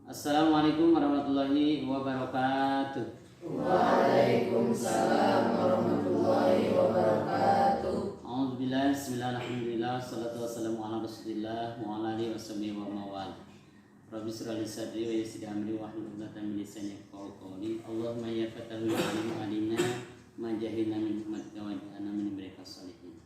Assalamualaikum warahmatullahi wabarakatuh. Waalaikumsalam warahmatullahi wabarakatuh. Alhamdulillah, bismillah, alhamdulillah, salatu wassalamu ala rasulillah wa ala alihi washabihi wa mawal. Rabbi shrah li sadri wa yassir li amri wahlul 'uqdatam min lisani yafqahu qawli. Allahumma ya fatahul alim alimna ma jahilna min hikmatika wa ja'alna min ibadikas shalihin.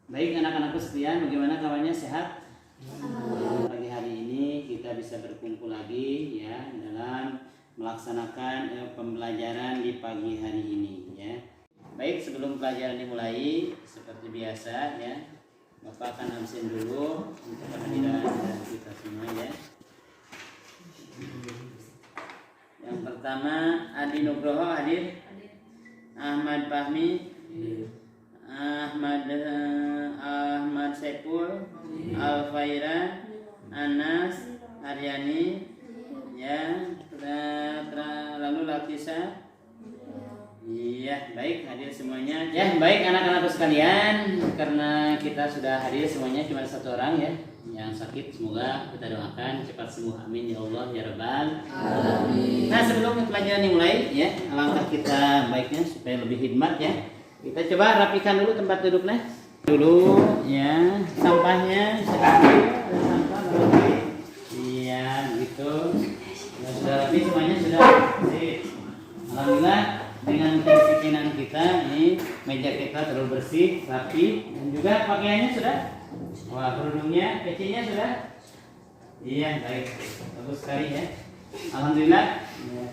Baik anak-anakku sekalian, bagaimana kabarnya, sehat? Pagi hari ini kita bisa berkumpul lagi ya dalam melaksanakan pembelajaran di pagi hari ini ya. Baik, sebelum pelajaran dimulai seperti biasa ya, Bapak akan absen dulu untuk kehadiran kita semua ya. Yang pertama Adi Nugroho hadir, Ahmad Fahmi, Ahmad Saiful, Alfaira, Anas, Aryani, ya, lalu Latisa. Iya, baik, hadir semuanya. Ya, baik anak-anakku sekalian, karena kita sudah hadir semuanya, cuma satu orang ya yang sakit, semoga kita doakan cepat sembuh, amin ya Allah ya Rabbal alamin. Nah, sebelum pelajaran dimulai ya, alangkah kita baiknya supaya lebih hikmat ya, kita coba rapikan dulu tempat duduknya dulu ya, sampahnya sampah rapi. Iya, gitu. Ya, sudah rapi semuanya, sudah. Alhamdulillah, dengan kedisiplinan kita ini meja kita terlalu bersih, rapi, dan juga pakaiannya sudah. Wah, kerudungnya, pecinya sudah. Iya, baik, bagus sekali ya. Alhamdulillah, ya,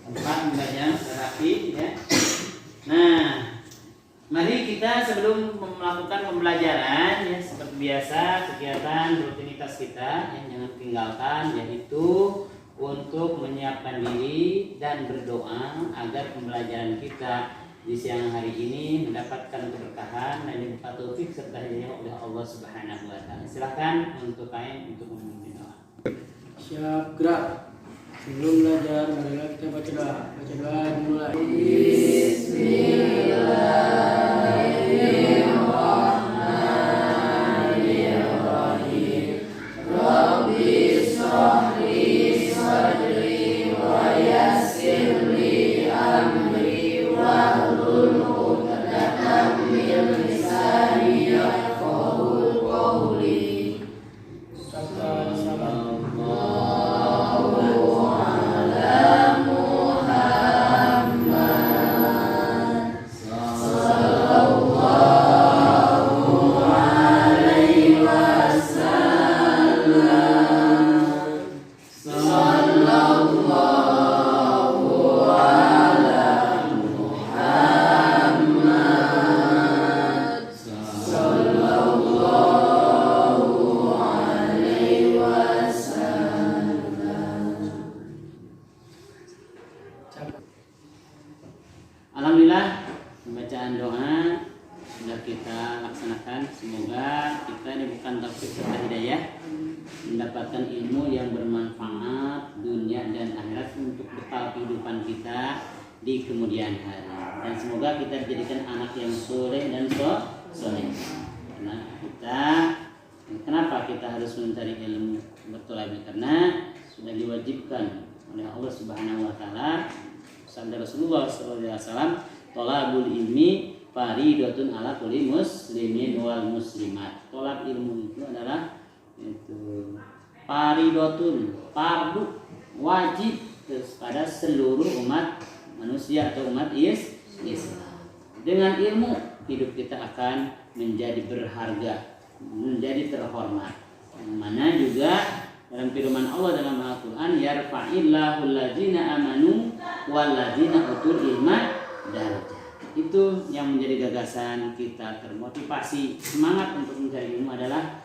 tempat belajar sudah rapi ya. Nah, mari kita sebelum melakukan pembelajaran ya, seperti biasa kegiatan rutinitas kita yang jangan tinggalkan, yaitu untuk menyiapkan diri dan berdoa agar pembelajaran kita di siang hari ini mendapatkan keberkahan dan dibuka taufik serta hidayah oleh Allah Subhanahu wa taala. Silakan untuk kalian untuk memimpin doa. Siap, gerak. Sebelum belajar, marilah kita baca doa. Baca doa dimulai. Bismillahirrahmanirrahim. Rabbi shrah li sadri wa yassir li amri wahlul 'uqdatam min lisani yafqahu qawli. Alhamdulillah, pembacaan doa sudah kita laksanakan. Semoga kita diberikan taufik serta hidayah, mendapatkan ilmu yang bermanfaat dunia dan akhirat untuk bekal kehidupan kita di kemudian hari. Dan semoga kita dijadikan anak yang soleh dan soleh. Karena kenapa kita harus mencari ilmu? Betul, karena sudah diwajibkan oleh Allah Subhanahu wa taala. Sabda Rasulullah SAW, tolabul ilmi faridatun ala kulli muslimin wal muslimat. Tolab ilmu itu adalah faridatun, fardu, wajib pada seluruh umat manusia atau umat Islam. Dengan ilmu hidup kita akan menjadi berharga, menjadi terhormat. Yang mana juga dalam firman Allah dalam Al-Quran, yarfa'illahu allazina amanu wallazina utul ilma darajat. Itu yang menjadi gagasan kita, termotivasi, semangat untuk mencari ilmu adalah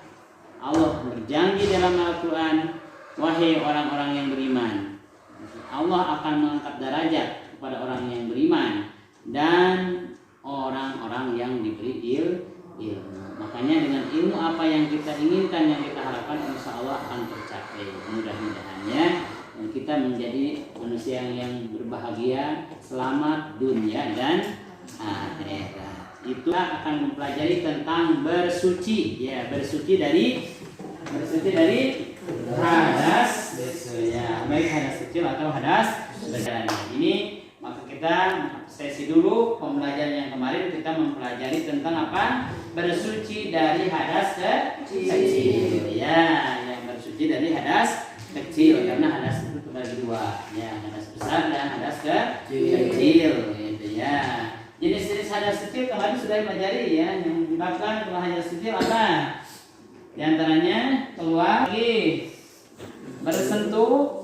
Allah berjanji dalam Al-Quran, wahai orang-orang yang beriman, Allah akan mengangkat derajat kepada orang yang beriman dan orang-orang yang diberi ilmu. Makanya dengan ilmu apa yang kita inginkan, yang kita harapkan, insya Allah akan tercapai. Mudah-mudahannya kita menjadi manusia yang berbahagia, selamat dunia dan akhirat. Itu akan mempelajari tentang bersuci, ya, bersuci dari hadas baik hadas kecil atau hadas besar. Ini maka kita sesi dulu pembelajaran yang kemarin kita mempelajari tentang apa? Bersuci dari hadas kecil. Ya, yang bersuci dari hadas kecil karena hadas itu terbagi dua. Ya, hadas besar dan hadas kecil. Gitu ya. Jenis-jenis hadas kecil kemarin sudah dipelajari ya. Yang menyebabkan keluar hadas kecil apa? Di antaranya keluar lagi bersentuh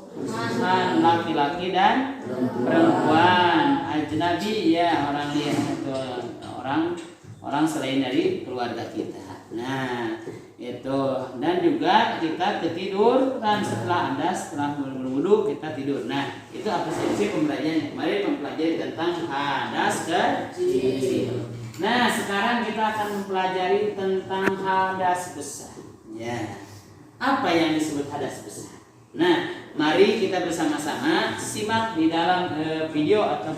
laki-laki dan perempuan, ajnabi ya, orang lihat itu orang selain dari keluarga kita. Nah, itu dan juga kita ketiduran setelah berwudu kita tidur. Nah, itu apresiasi pembelajaran kemarin mempelajari tentang hadas kecil. Nah, sekarang kita akan mempelajari tentang hadas besar. Ya. Apa yang disebut hadas besar? Nah, mari kita bersama-sama simak di dalam video atau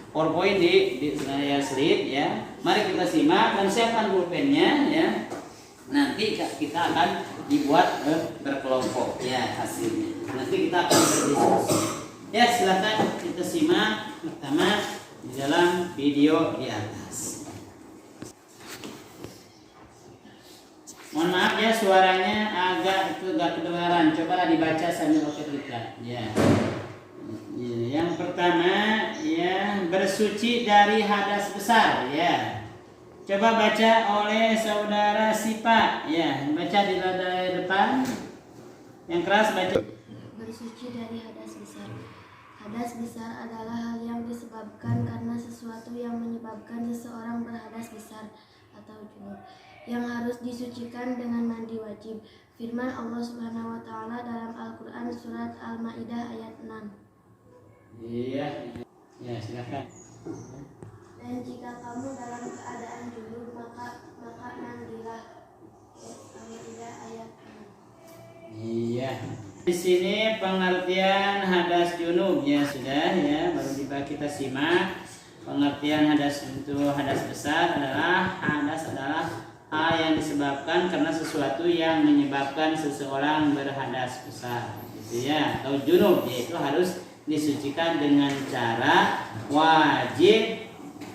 PowerPoint di layar slide ya. Mari kita simak dan siapkan pulpennya ya. Nanti kita akan dibuat berkelompok ya hasilnya. Nanti kita akan berdiskusi. Ya, silakan kita simak pertama di dalam video di atas. Mohon maaf ya suaranya agak kedengaran. Coba dibaca sambil oke-oke. Ya. Yang pertama ya bersuci dari hadas besar ya. Coba baca oleh saudara Sipa ya. Baca di layar depan. Yang keras baca. Bersuci dari hadas besar. Hadas besar adalah hal yang disebabkan karena sesuatu yang menyebabkan seseorang berhadas besar atau junub, yang harus disucikan dengan mandi wajib. Firman Allah Subhanahu wa taala dalam Al-Qur'an surat Al-Maidah ayat 6. Iya. Ya, silakan. Dan jika kamu dalam keadaan junub maka mandilah. Al-Maidah ayat 6. Iya. Di sini pengertian hadas junub ya sudah ya, baru kita simak. Pengertian hadas itu hadas besar adalah hal yang disebabkan karena sesuatu yang menyebabkan seseorang berhadas besar gitu ya, atau junub, yaitu harus disucikan dengan cara wajib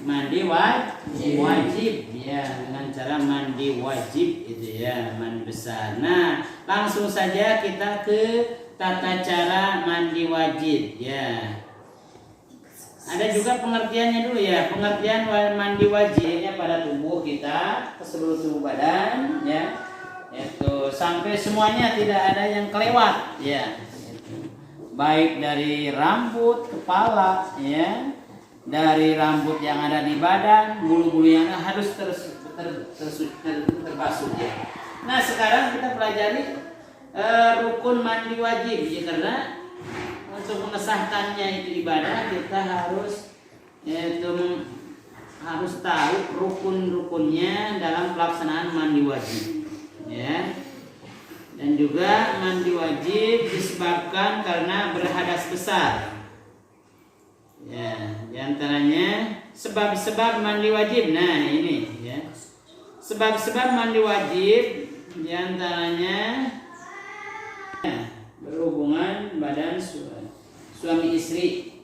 mandi wajib ya, dengan cara mandi wajib itu ya, mandi besar. Nah, langsung saja kita ke tata cara mandi wajib ya. Ada juga pengertiannya dulu ya. Pengertian mandi wajibnya pada tubuh kita, ke seluruh tubuh badan ya. Itu sampai semuanya tidak ada yang kelewat ya. Baik dari rambut, kepala ya. Dari rambut yang ada di badan, bulu-bulu yang harus terbasuh ya. Nah, sekarang kita pelajari rukun mandi wajib ya, karena untuk mengesahkannya itu ibadah kita harus tahu rukun-rukunnya dalam pelaksanaan mandi wajib ya. Dan juga mandi wajib disebabkan karena berhadas besar ya. Di antaranya sebab-sebab mandi wajib. Nah, ini ya. Sebab-sebab mandi wajib di antaranya berhubungan badan suami istri.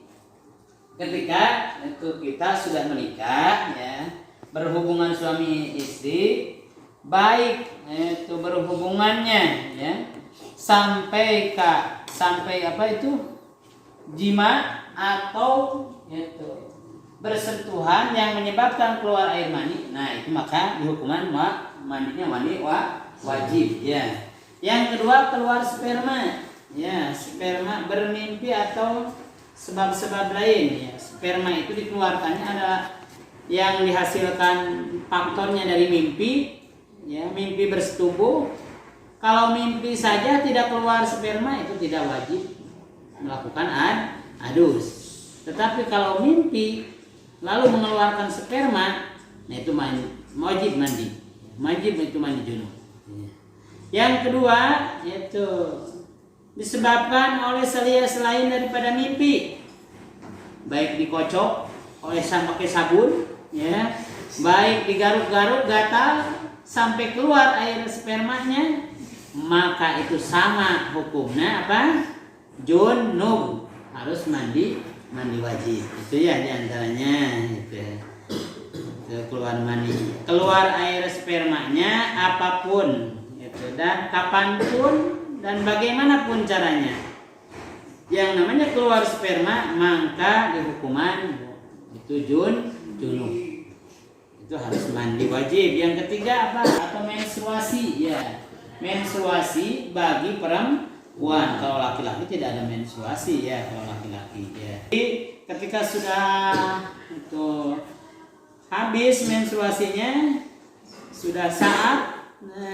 Ketika itu kita sudah menikah ya, berhubungan suami istri, baik itu berhubungannya ya sampai apa itu jima atau itu bersentuhan yang menyebabkan keluar air mani. Nah, itu maka dihukuman mandinya mandi wajib ya. Yang kedua, keluar sperma ya, sperma bermimpi atau sebab-sebab lain ya. Sperma itu dikeluarkannya ada yang dihasilkan faktornya dari mimpi ya, mimpi bersetubuh. Kalau mimpi saja tidak keluar sperma itu tidak wajib melakukan adus. Tetapi kalau mimpi lalu mengeluarkan sperma, nah itu wajib mandi. Wajib itu mandi junub. Yang kedua yaitu disebabkan oleh selain daripada mimpi, baik dikocok oleh pakai sabun ya, baik digaruk-garuk gatal sampai keluar air spermanya, maka itu sama hukumnya apa? junub, harus mandi wajib. Itu ya diantaranya itu. Keluar mani, keluar air spermanya apapun itu, dan kapanpun dan bagaimanapun caranya yang namanya keluar sperma, maka dihukuman itu junub, itu harus mandi wajib. Yang ketiga apa? Atau menstruasi, ya, menstruasi bagi perempuan. Kalau laki-laki tidak ada menstruasi, ya, kalau laki-laki, ya. Jadi ketika sudah itu habis menstruasinya, sudah saat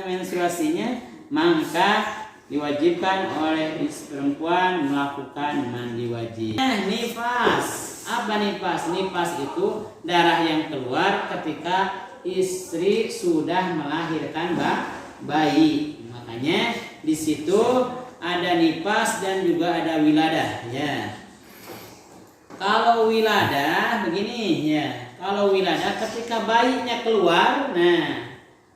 menstruasinya, maka diwajibkan oleh perempuan melakukan mandi wajib. Nifas, apa nifas? Nifas itu darah yang keluar ketika istri sudah melahirkan bayi. Makanya di situ ada nifas dan juga ada wiladah, ya. Kalau wiladah begini, ya. Kalau wiladah ketika bayinya keluar, nah,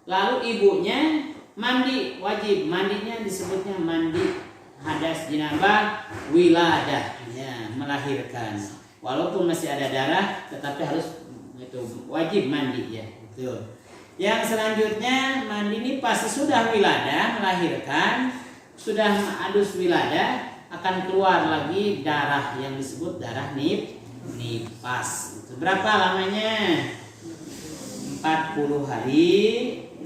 lalu ibunya mandi wajib. Mandinya disebutnya mandi hadas jinabah wiladah, ya, melahirkan. Walaupun masih ada darah, tetapi harus itu wajib mandi, ya. Itu. Yang selanjutnya mandi nifas, sudah wiladah melahirkan, sudah adus wiladah, akan keluar lagi darah yang disebut darah nifas. Berapa lamanya? 40 hari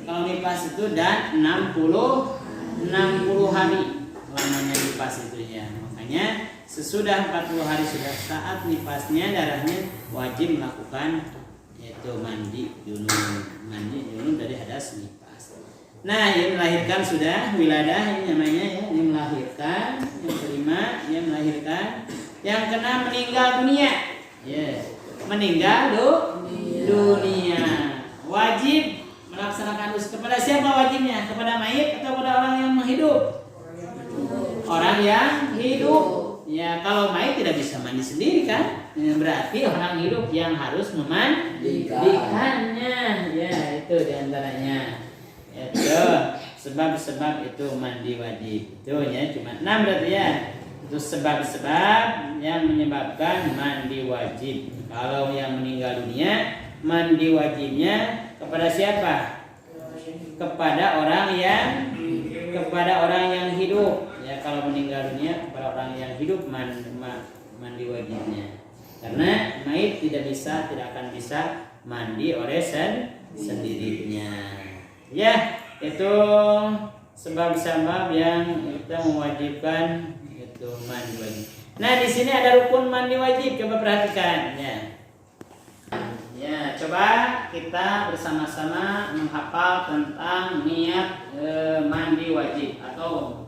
kalau nifas itu, dan 60 hari lamanya nifas itu, ya. Makanya sesudah 40 hari, sudah saat nifasnya, darahnya, wajib melakukan yaitu mandi junub dari hadas nifas. Nah, yang melahirkan sudah wiladah, ini namanya, ya, ini melahirkan. Yang kelima, yang melahirkan. Yang keenam, meninggal dunia, ya. Meninggal dunia, wajib melaksanakan dus. Kepada siapa wajibnya? Kepada mayit atau kepada orang yang hidup? Orang yang hidup. Ya, kalau mayit tidak bisa mandi sendiri kan? Berarti orang hidup yang harus memandikannya. Ya, itu diantaranya. Itu sebab-sebab itu mandi wajib. Itu ya cuma 6 berarti, ya. Itu sebab-sebab yang menyebabkan mandi wajib. Kalau yang meninggal dunia, mandi wajibnya kepada siapa? Kepada orang yang hidup. Ya, kalau meninggal dunia kepada orang yang hidup mandi wajibnya. Karena mayit tidak akan bisa mandi oleh sendirinya. Ya, itu sebab-sebab yang kita mewajibkan itu mandi wajib. Nah, di sini ada rukun mandi wajib, coba perhatikan, ya. Ya, coba kita bersama-sama menghafal tentang niat mandi wajib atau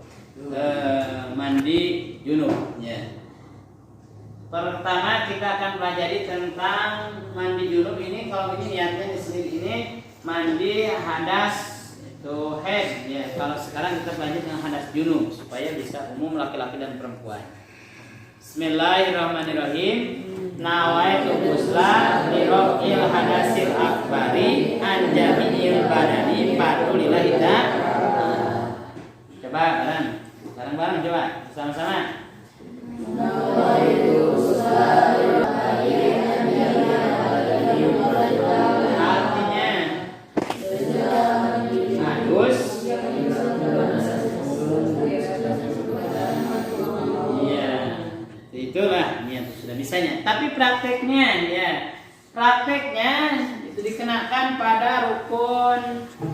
mandi junub, ya. Pertama kita akan pelajari tentang mandi junub ini. Kalau ini niatnya di sini ini mandi hadas itu head, ya. Kalau sekarang kita pelajari dengan hadas junub supaya bisa umum laki-laki dan perempuan. Bismillahirrahmanirrahim. Nawaitu ghusla li raf'il hadasil akbari an jami'il badani fatulillahi ta'ala. Coba bareng-bareng coba sama-sama. Nawaitu ghusla li raf'il hadasil akbari. Artinya hadus. Iya, itulah niat sudah bisanya. Tapi prakteknya, ya, itu dikenakan pada rukun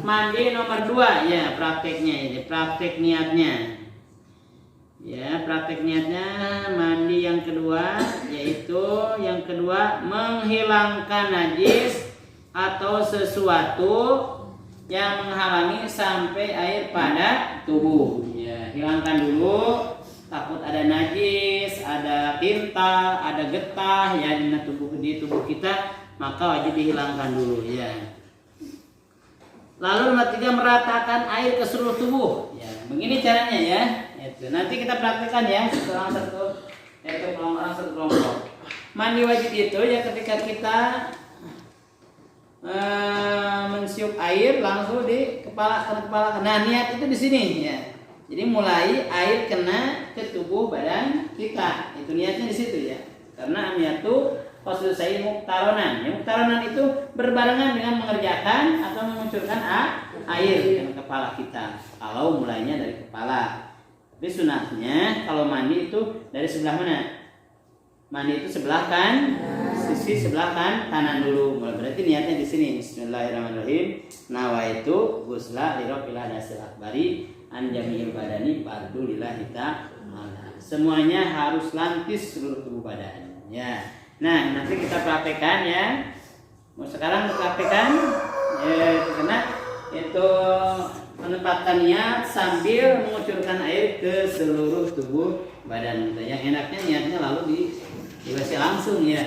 mandi nomor 2, ya, prakteknya ini, praktek niatnya. Ya, praktek niatnya mandi yang kedua, yaitu yang kedua menghilangkan najis atau sesuatu yang menghalangi sampai air pada tubuh. Ya, hilangkan dulu, takut ada najis, ada tinta, ada getah ya di tubuh kita, maka wajib dihilangkan dulu, ya. Lalu nomor 3, meratakan air ke seluruh tubuh. Ya, begini caranya, ya. Itu nanti kita praktekkan, ya, orang satu kelompok. Mandi wajib itu ya ketika kita mensiup air langsung di kepala. Nah, niat itu di sini, ya. Jadi mulai air kena ke tubuh badan kita. Itu niatnya di situ ya. Karena niatu qasdu sa'i muktaronan. Yang muktaronan itu berbarengan dengan mengerjakan atau mengucurkan air ke kepala kita. Kalau mulainya dari kepala. Tapi sunatnya kalau mandi itu dari sebelah mana? Mandi itu sebelah sisi sebelah kanan dulu. Berarti niatnya di sini. Bismillahirrahmanirrahim. Nawaitu ghusla li rabbil hadasil akbari an jami'il badani fardu lillahi ta'ala. Semuanya harus lantis seluruh tubuh badan. Ya. Nah, nanti kita praktekkan ya. Mau sekarang praktekkan karena itu menempatkan niat sambil mengucurkan air ke seluruh tubuh badan kita. Yang enaknya niatnya lalu dibasuh langsung ya.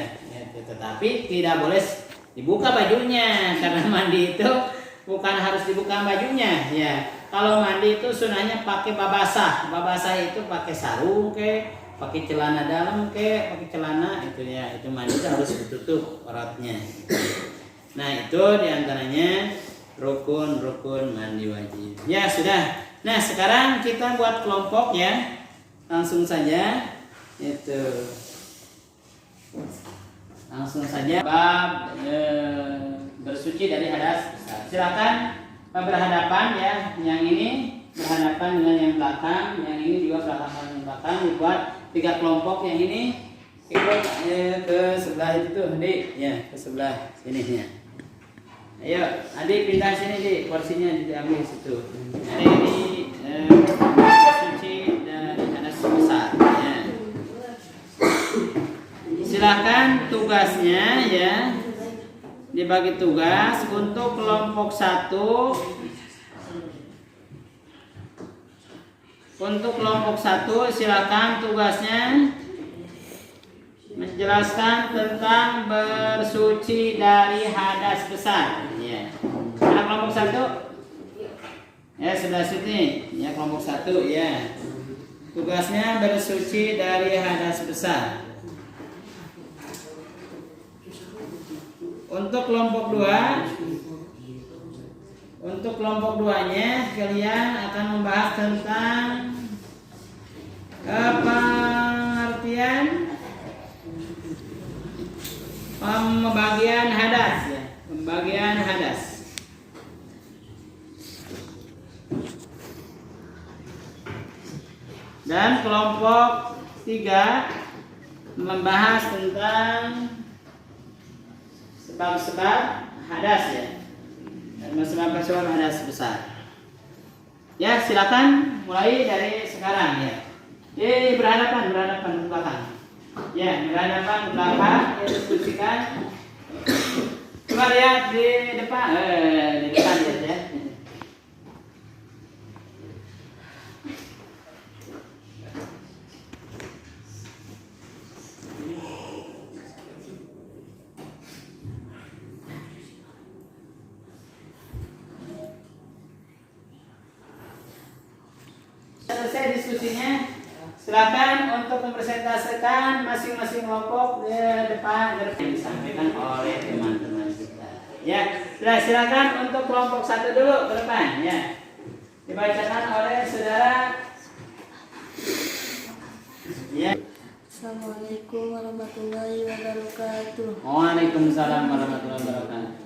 Tetapi tidak boleh dibuka bajunya karena mandi itu bukan harus dibuka bajunya ya. Kalau mandi itu sunahnya pakai babasah. Babasah itu pakai sarung pakai celana dalam pakai celana itu ya. Itu mandi itu harus ditutup auratnya. Nah, itu diantaranya rukun-rukun mandi wajib. Ya, sudah. Nah, sekarang kita buat kelompok ya. Langsung saja. Itu. Langsung saja bab bersuci dari hadas besar. Silakan berhadapan ya. Yang ini berhadapan dengan yang belakang, yang ini juga berhadapan dengan belakang. Dibuat 3 kelompok. Yang ini ikut ke sebelah itu tuh, Adik. Ya, ke sebelah sini ya. Ayo, Adik pindah sini, Dik. Porsinya diambil situ. Hari ini bersuci dari hadas besar ya. Silakan tugasnya ya, dibagi tugas untuk kelompok 1. Untuk kelompok 1 silakan tugasnya menjelaskan tentang bersuci dari hadas besar ya. Anak kelompok 1 ya, sebelah sini ya, kelompok 1 ya. Tugasnya bersuci dari hadas besar. Untuk kelompok 2-nya kalian akan membahas tentang pengertian pembagian hadas ya, pembagian hadas. Dan kelompok 3 membahas tentang sebab-sebab hadas ya, dan sebab-sebab hadas besar. Ya, silakan mulai dari sekarang ya. Berhadapan ke belakang. Ya, berhadapan ke belakang. Ya, diskusikan. Coba lihat di depan ya. Selesai diskusinya, silakan untuk mempresentasikan masing-masing kelompok di depan yang disampaikan oleh teman-teman kita. Ya, silakan untuk kelompok 1 dulu ke depan ya. Dibacakan oleh saudara. Ya. Assalamualaikum warahmatullahi wabarakatuh. Waalaikumsalam warahmatullahi wabarakatuh.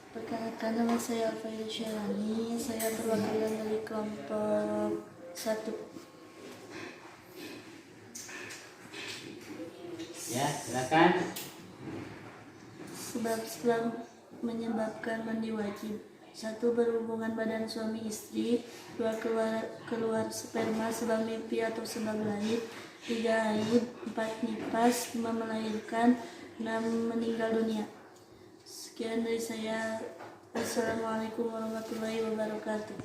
Perkenalkan, nama saya Alfaida Syarani. Saya perwakilan dari kelompok 1. Ya, silakan. Sebab-sebab menyebabkan mandi wajib. 1. Berhubungan badan suami istri. 2. Keluar sperma sebab mimpi atau sebab lain. 3. Haid. 4. Nifas. 5. Melahirkan. 6. Meninggal dunia. Sekian dari saya. Assalamualaikum warahmatullahi wabarakatuh.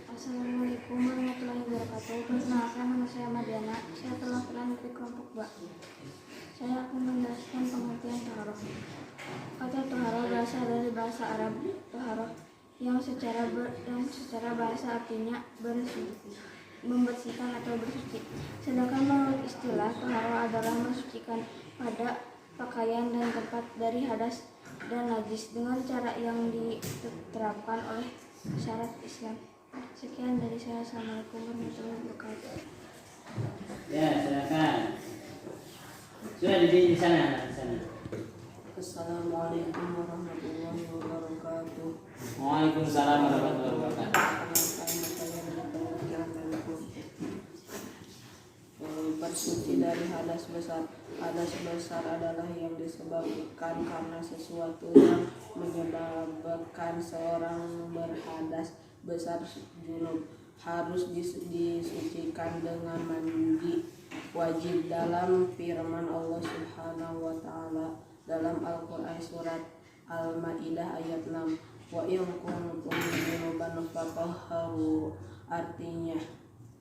Assalamualaikum warahmatullahi wabarakatuh. Perkenalkan, nama saya Madiana. Saya perwakilan dari kelompok 2. Saya akan menjelaskan pengertian taharah. Kata taharah berasal dari bahasa Arab taharah yang secara bahasa artinya membersihkan atau bersuci. Sedangkan menurut istilah taharah adalah mensucikan pada pakaian dan tempat dari hadas dan najis dengan cara yang diterapkan oleh syariat Islam. Sekian dari saya. Assalamualaikum warahmatullahi wabarakatuh. Ya, silakan. Sudah di sana, Assalamualaikum warahmatullahi wabarakatuh. Waalaikumsalam warahmatullahi wabarakatuh. Bersuci dari hadas besar. Hadas besar adalah yang disebabkan karena sesuatu yang menyebabkan seorang berhadas besar junub, harus disucikan dengan mandi wajib dalam firman Allah Subhanahu wa taala dalam Al-Qur'an surat Al-Maidah ayat 6. Wa in kuntum junuban fatahharu, artinya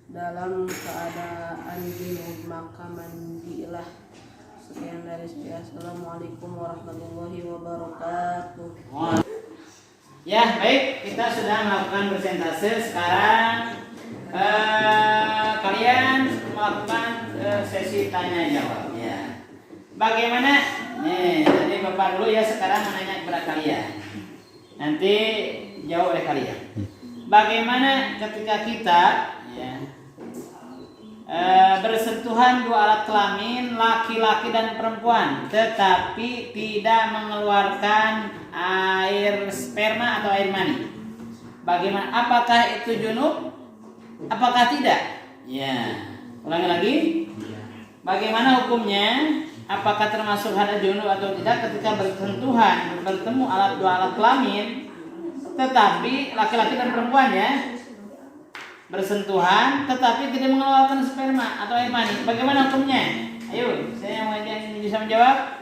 dalam keadaan junub maka mandilah. Sekian dari saya. Assalamualaikum warahmatullahi wabarakatuh. Ya, baik, kita sudah melakukan presentase. Sekarang kalian melakukan sesi tanya jawab ya. Bagaimana? Nih, tadi Bapak dulu ya, sekarang menanya kepada kalian. Nanti jawab oleh kalian. Bagaimana ketika kita ya bersentuhan dua alat kelamin laki-laki dan perempuan, tetapi tidak mengeluarkan air sperma atau air mani. Bagaimana? Apakah itu junub? Apakah tidak? Ya. Ulangi lagi. Bagaimana hukumnya? Apakah termasuk hadas junub atau tidak ketika bersentuhan bertemu dua alat kelamin, tetapi laki-laki dan perempuan ya bersentuhan tetapi tidak mengeluarkan sperma atau air mani. Bagaimana hukumnya? Ayo, saya mau yang bisa menjawab.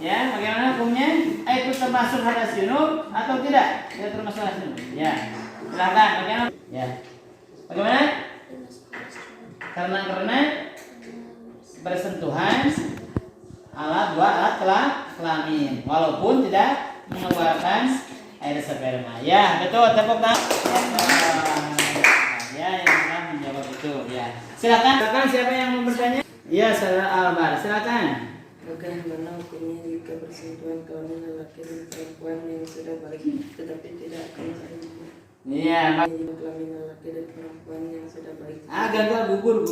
Ya, bagaimana hukumnya? Itu termasuk hadas junub atau tidak? Tidak termasuk hadas junub. Ya, silakan. Bagaimana? Ya, bagaimana? Karena bersentuhan dua alat kelamin, walaupun tidak mengeluarkan air sperma. Ya, betul. Tepuk tangan. Ya, yang telah menjawab itu. Ya, silakan. Siapa yang mau bertanya? Ya, Saudara Albar. Silakan. Bagaimana hukumnya jika bersentuhan kelamin laki dan perempuan yang sudah balik tetapi tidak akan mandi? Iya, Kelamin laki dan perempuan yang sudah balik. gagal gugur.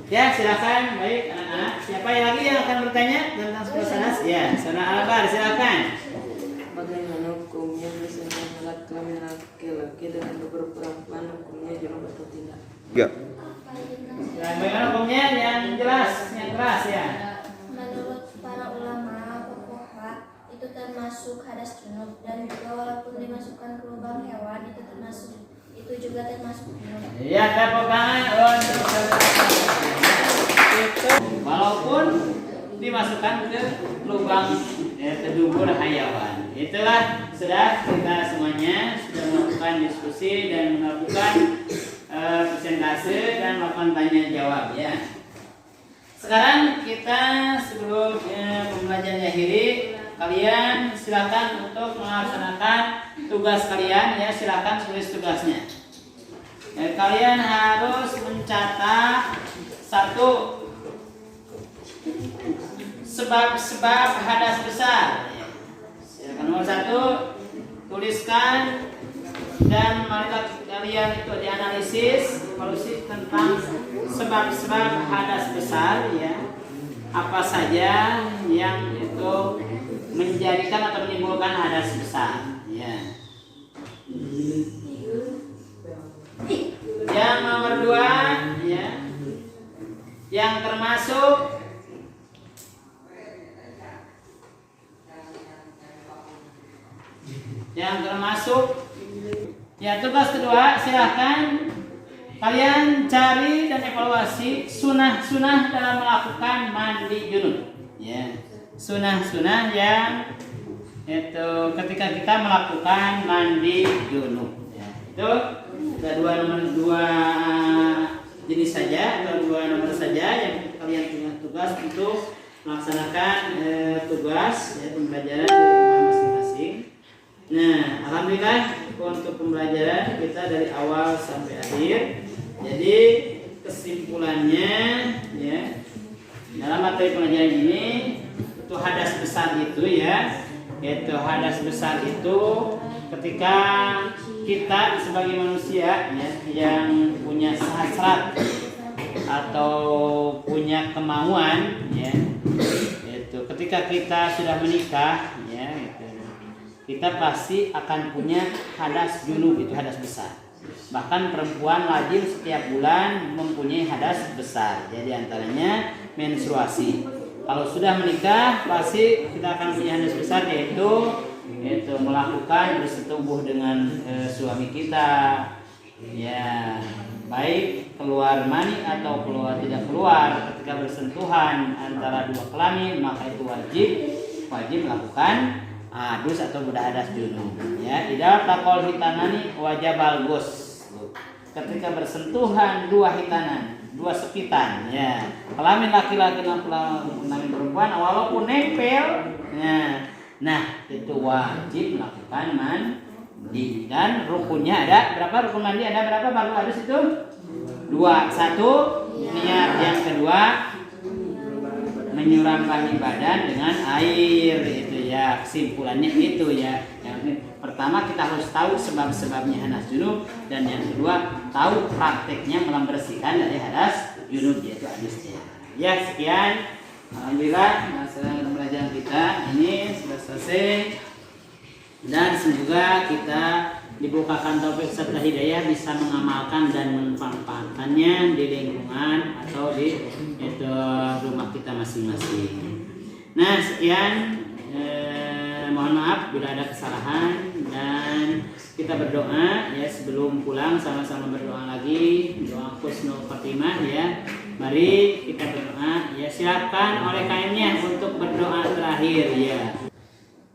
Ya, silakan. Baik, anak-anak. Siapa yang lagi yang akan bertanya tentang suasana? Ya, Saudara Albar. Silakan. Bagaimana hukumnya bersentuhan alat kelamin laki-laki dengan perempuan, hukumnya junub atau tidak? Ya. Dan bagaimana hukumnya yang jelas, yang keras ya? Menurut para ulama fuqaha itu termasuk hadas junub, dan juga walaupun dimasukkan ke lubang hewan itu juga termasuk junub. Iya, tepuk tangan untuk itu. Walaupun dimasukkan ke lubang kedubur hayawan. Itulah sudah kita semuanya sudah melakukan diskusi dan melakukan presentase dan melakukan tanya jawab ya. Sekarang kita sebelum pembelajaran akhiri, kalian silakan untuk melaksanakan tugas kalian ya, silakan tulis tugasnya. Kalian harus mencatat satu sebab-sebab hadas besar. Silakan nomor 1 tuliskan dan marilah kalian itu dianalisis evaluasi tentang sebab-sebab hadas besar ya. Apa saja yang itu menjadikan atau menimbulkan hadas besar ya. Yang nomor 2 ya, yang termasuk ya, tugas kedua, silahkan kalian cari dan evaluasi sunah-sunah dalam melakukan mandi junub ya. Sunah-sunah yang itu ketika kita melakukan mandi junub ya. Itu ada dua jenis saja atau dua nomor saja yang kalian punya tugas untuk melaksanakan tugas ya, pembelajaran di rumah masing-masing. Nah, alhamdulillah untuk pembelajaran kita dari awal sampai akhir. Jadi kesimpulannya ya, dalam materi pelajaran ini Itu hadas besar itu ya. Itu hadas besar itu ketika kita sebagai manusia ya, yang punya hasrat atau punya kemauan ya, itu ketika kita sudah menikah ya, itu, kita pasti akan punya hadas junub, itu hadas besar. Bahkan perempuan lazim setiap bulan mempunyai hadas besar. Jadi antaranya menstruasi. Kalau sudah menikah pasti kita akan punya hadas besar, yaitu melakukan bersetubuh dengan suami kita ya, baik keluar mani atau keluar tidak keluar. Ketika bersentuhan antara dua kelamin maka itu wajib melakukan adus atau bedah hadas junub ya. Idza taqal hitanani wajib algus. Ketika bersentuhan dua hitanan, dua sepitan ya, kelamin laki-laki dan kelamin perempuan walaupun nempel ya, nah itu wajib melakukan mandi. Dan rukunnya ada berapa? Rukun mandi ada berapa? Baru harus itu 2. 1 niat, yang kedua menyuramkan badan dengan air, itu ya. Kesimpulannya itu ya. Yang pertama kita harus tahu sebab-sebabnya hadas junub, dan yang kedua tahu prakteknya membersihkan dari hadas junub, yaitu adusnya. Ya, sekian. Alhamdulillah masalah pembelajaran kita ini sudah selesai, dan semoga kita dibukakan taufik serta hidayah bisa mengamalkan dan memanfaatkannya di lingkungan atau di rumah kita masing-masing. Nah, sekian. Mohon maaf bila ada kesalahan, dan kita berdoa ya sebelum pulang, sama-sama berdoa lagi, doa husnul khotimah ya. Mari kita berdoa ya. Silakan oleh kainnya untuk berdoa terakhir ya.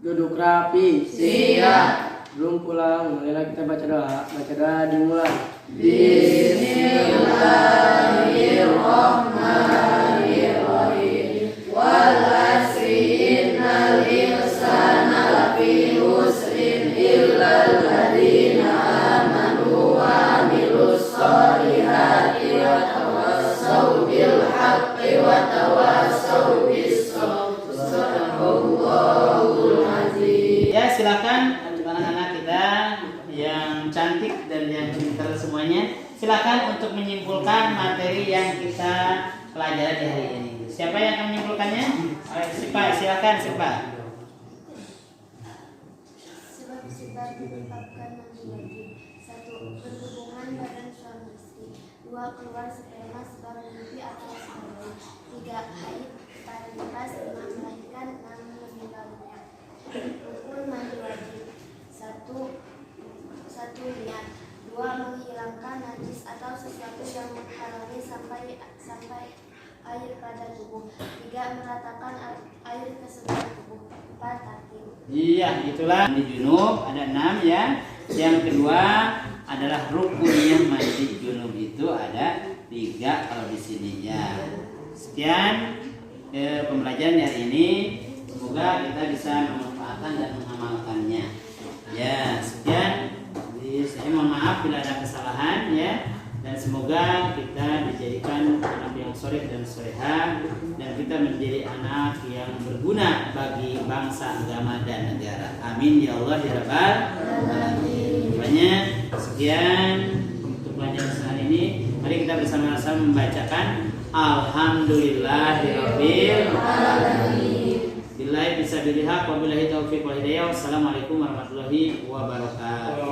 Duduk rapi. Siap. Belum pulang, marilah kita baca doa. Baca doa dimulai. Bismillahirrahmanirrahim. Wal asri innal insana lafi khusrin illal ladzina amanu wa amilus solihati wa tawassaw bil haqqi wa tawassaw bis sabr. Sadaqallahul azim. Ya, silakan untuk anak-anak kita yang cantik dan yang pintar semuanya, silakan untuk menyimpulkan materi yang kita pelajari di hari ini. Siapa yang akan menyimpulkannya? Silakan Sipa. Sebab-sebab menyebabkan mandi wajib. 1. Berhubungan badan suami istri. 2. Keluar sperma sebab mimpi atau sebagainya. 3. Haid pada nifas 5. Melahirkan 6. Meninggalnya. Rukun mandi wajib. 1. Niat. 2. Menghilangkan najis atau sesuatu yang menghalangi sampai air pada tubuh. 3. Meratakan air ke seluruh tubuh. 4. Tartib. Iya, itulah mandi junub ada 6 ya. Yang kedua adalah rukunnya mandi junub, itu ada 3 kalau di sini ya. Sekian pembelajaran hari ini. Semoga kita bisa memanfaatkan dan mengamalkannya. Ya, sekian. Saya mohon maaf bila ada kesalahan ya. Dan semoga kita dijadikan anak yang soleh dan soleha, dan kita menjadi anak yang berguna bagi bangsa, agama, dan negara. Amin ya Allah ya Rabbal alamin. Banyak sekian untuk pelajaran hari ini. Mari kita bersama-sama membacakan Alhamdulillahirabbil alamin. Billahi fisabilillah wa billahi taufiq wal hidayah. Wassalamualaikum warahmatullahi wabarakatuh.